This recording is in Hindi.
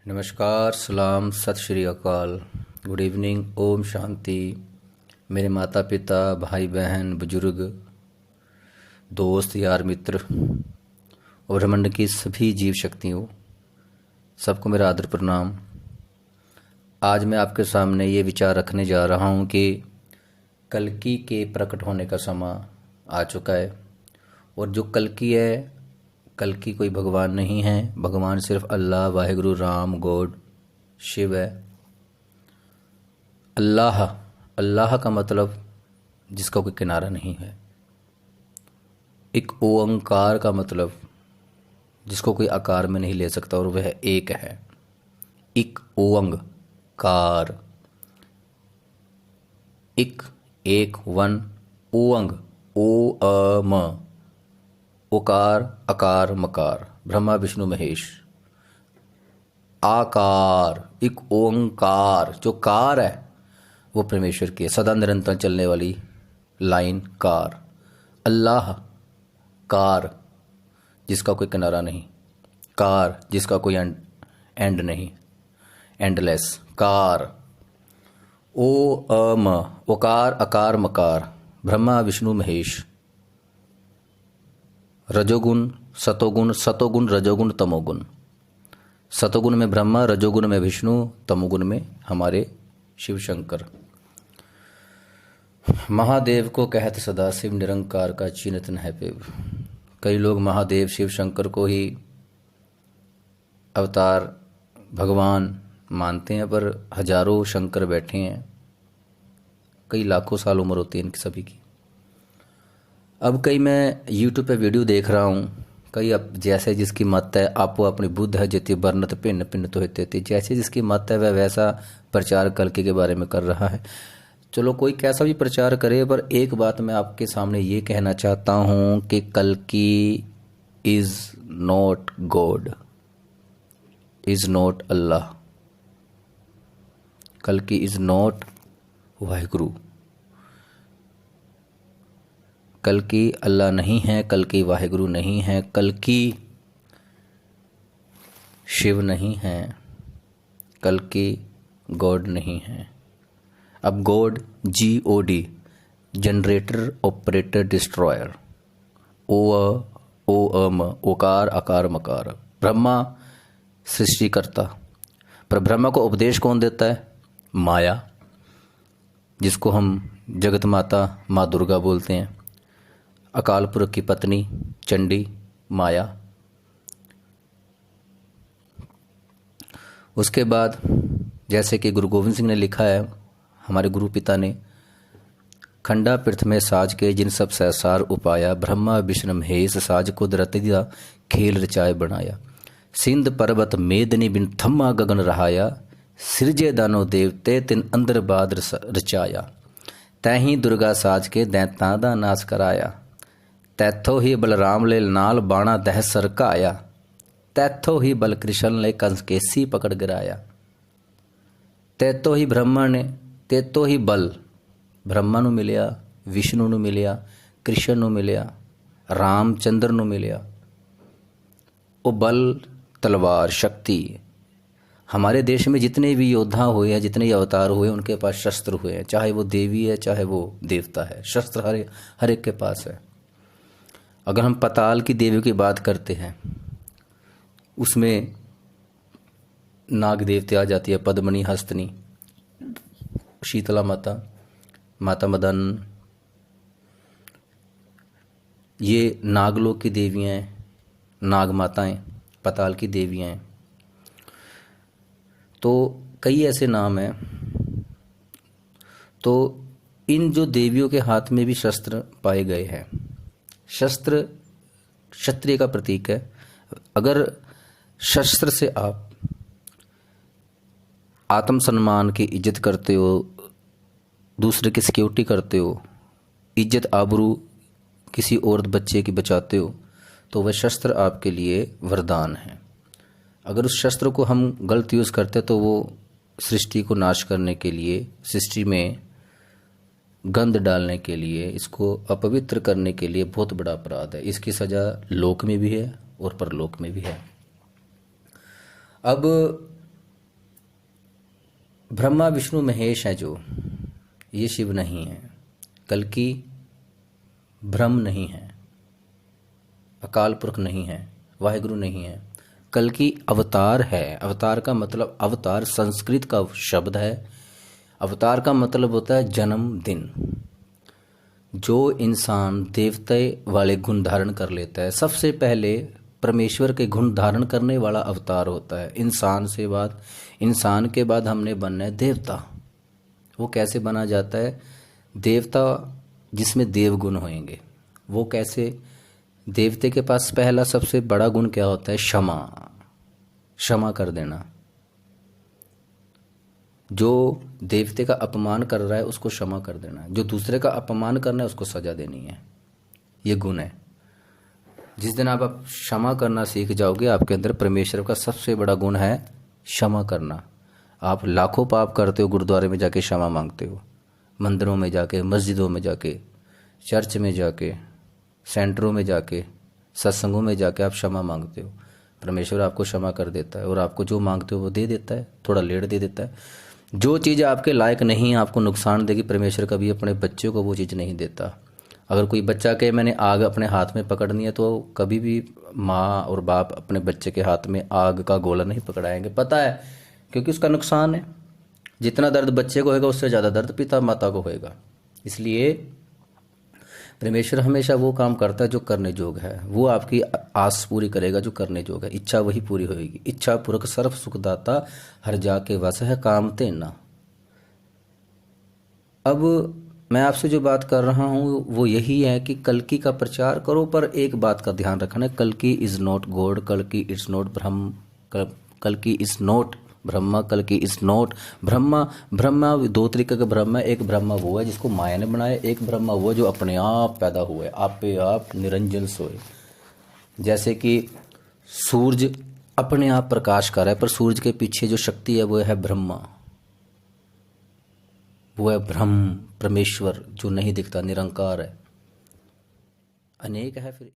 नमस्कार, सलाम, सत श्री अकाल, गुड इवनिंग, ओम शांति। मेरे माता पिता, भाई बहन, बुजुर्ग, दोस्त, यार, मित्र और ब्रह्मांड की सभी जीव शक्तियों, सबको मेरा आदर प्रणाम। आज मैं आपके सामने ये विचार रखने जा रहा हूँ कि कल्कि के प्रकट होने का समय आ चुका है। और जो कल्कि है, कल्कि कोई भगवान नहीं है। भगवान सिर्फ अल्लाह, वाहिगुरु, राम, गॉड, शिव है। अल्लाह, अल्लाह का मतलब जिसका कोई किनारा नहीं है। एक ओंकार का मतलब जिसको कोई आकार में नहीं ले सकता, और वह एक है। एक ओंकार, एक वन, ओंग, ओ अ म, ओकार, अकार, मकार, ब्रह्मा विष्णु महेश। आकार, एक ओंकार, जो कार है वो परमेश्वर की है, सदा निरंतर चलने वाली लाइन कार। अल्लाह, कार जिसका कोई किनारा नहीं, कार जिसका कोई एंड नहीं, एंडलेस कार। ओ अ म, ओकार, अकार, मकार, ब्रह्मा विष्णु महेश। रजोगुण, सतोगुण, सतोगुण, रजोगुण, तमोगुण। सतोगुण में ब्रह्मा, रजोगुण में विष्णु, तमोगुण में हमारे शिव शंकर। महादेव को कहत सदा शिव, निरंकार का चिन्हित न है पेव। कई लोग महादेव शिव शंकर को ही अवतार भगवान मानते हैं, पर हजारों शंकर बैठे हैं। कई लाखों साल उम्र होती है इनकी सभी की। अब कई मैं यूट्यूब पे वीडियो देख रहा हूँ, कई अब जैसे जिसकी मत है, आपो अपनी बुद्ध है जिति वर्णत भिन्न भिन्न तो हिते। जैसे जिसकी मत है वह वैसा प्रचार कल्कि के बारे में कर रहा है। चलो, कोई कैसा भी प्रचार करे, पर एक बात मैं आपके सामने ये कहना चाहता हूँ कि कल्कि is not god, is not Allah. कल्कि इज नॉट वाहिगुरु। कल्कि अल्लाह नहीं है, कल्कि वाहिगुरु नहीं है, कल्कि शिव नहीं है, कल्कि गॉड नहीं है। अब God, GOD, generator, operator, destroyer. ओ अ म, ओकार, अकार, मकार, ब्रह्मा सृष्टिकर्ता। पर ब्रह्मा को उपदेश कौन देता है? माया, जिसको हम जगत माता, माँ दुर्गा बोलते हैं। अकाल पुरख की पत्नी चंडी, माया। उसके बाद जैसे कि गुरु गोविंद सिंह ने लिखा है, हमारे गुरु पिता ने, खंडा पृथ में साज के जिन सब सहसार उपाया, ब्रह्मा विष्णु महेश साज को दरत दिया, खेल रचाए बनाया। सिंध पर्वत मेदनी बिन थम्मा गगन रहाया, सिरजे दानो देवते तिन अंदर बाद रचाया। तैही दुर्गा साज के दैतां दा नाश कराया, तैथो ही बलराम ले नाल बाणा दह सरकाया, तैथो ही बल कृष्ण ले कंस केसी पकड़ गिराया। तैतो ही ब्रह्मा ने, तैतो ही बल ब्रह्मा ਨੂੰ ਮਿਲਿਆ, विष्णु ਨੂੰ ਮਿਲਿਆ, कृष्ण ਨੂੰ ਮਿਲਿਆ, रामचंद्र ਨੂੰ ਮਿਲਿਆ। वो बल, तलवार, शक्ति। हमारे देश में जितने भी योद्धा हुए हैं, जितने अवतार हुए, उनके पास शस्त्र हुए हैं। चाहे वो देवी है, चाहे वो देवता है, शस्त्र हर एक के पास है। अगर हम पाताल की देवी की बात करते हैं, उसमें नाग देवते आ जाती है, पद्मनी, हस्तनी, शीतला माता, माता मदन। ये नागलोक की देवियाँ हैं, नाग माताएं, पाताल की देवियाँ हैं। तो कई ऐसे नाम हैं। तो इन जो देवियों के हाथ में भी शस्त्र पाए गए हैं। शस्त्र क्षत्रिय का प्रतीक है। अगर शस्त्र से आप आत्मसम्मान की इज्जत करते हो, दूसरे की सिक्योरिटी करते हो, इज्जत आबरू किसी औरत बच्चे की बचाते हो, तो वह शस्त्र आपके लिए वरदान है। अगर उस शस्त्र को हम गलत यूज़ करते तो वो सृष्टि को नाश करने के लिए, सृष्टि में गंध डालने के लिए, इसको अपवित्र करने के लिए बहुत बड़ा अपराध है। इसकी सज़ा लोक में भी है और परलोक में भी है। अब ब्रह्मा विष्णु महेश है जो, ये शिव नहीं है। कल्कि ब्रह्म नहीं है, अकाल पुरख नहीं है, वाहिगुरु नहीं है। कल्कि अवतार है। अवतार का मतलब, अवतार संस्कृत का शब्द है। अवतार का मतलब होता है जन्मदिन। जो इंसान देवते वाले गुण धारण कर लेता है, सबसे पहले परमेश्वर के गुण धारण करने वाला अवतार होता है। इंसान के बाद हमने बनना है देवता। वो कैसे बना जाता है? देवता जिसमें देव गुण होंगे। वो कैसे? देवते के पास पहला सबसे बड़ा गुण क्या होता है? क्षमा। क्षमा कर देना। जो देवते का अपमान कर रहा है उसको क्षमा कर देना। जो दूसरे का अपमान करना है उसको सजा देनी है। ये गुण है। जिस दिन आप क्षमा करना सीख जाओगे, आपके अंदर परमेश्वर का सबसे बड़ा गुण है क्षमा करना। आप लाखों पाप करते हो, गुरुद्वारे में जाके क्षमा मांगते हो, मंदिरों में जाके, मस्जिदों में जाके, चर्च में जाके, सेंटरों में जाके, सत्संगों में जाके आप क्षमा मांगते हो। परमेश्वर आपको क्षमा कर देता है और आपको जो मांगते हो वो दे देता है, थोड़ा लेट दे देता है। जो चीज़ आपके लायक नहीं, आपको नुकसान देगी, परमेश्वर कभी अपने बच्चों को वो चीज़ नहीं देता। अगर कोई बच्चा कहे मैंने आग अपने हाथ में पकड़नी है, तो कभी भी माँ और बाप अपने बच्चे के हाथ में आग का गोला नहीं पकड़ाएंगे। पता है, क्योंकि उसका नुकसान है। जितना दर्द बच्चे को होगा उससे ज़्यादा दर्द पिता माता को होगा। इसलिए परमेश्वर हमेशा वो काम करता है जो करने जोग है। वो आपकी आस पूरी करेगा जो करने जोग है। इच्छा वही पूरी होगी। इच्छा पूरक सर्व सुखदाता, हर जाके वस है काम तेना। अब मैं आपसे जो बात कर रहा हूँ वो यही है कि कल्कि का प्रचार करो, पर एक बात का ध्यान रखना, कल्कि इज नॉट गॉड, कल्कि इज नॉट ब्रह्म, कल्कि इज नॉट ब्रह्मा, कल्कि इज नॉट ब्रह्मा। ब्रह्मा दो तरीके का ब्रह्मा है। एक ब्रह्मा वो है जिसको माया ने बनाया, एक ब्रह्मा वो है जो अपने आप पैदा हुआ है, आप पे आप निरंजन सोए। जैसे कि सूरज अपने आप प्रकाश कर रहा है, पर सूरज के पीछे जो शक्ति है वो है ब्रह्मा, वो है ब्रह्म, परमेश्वर जो नहीं दिखता, निरंकार है, अनेक है। फिर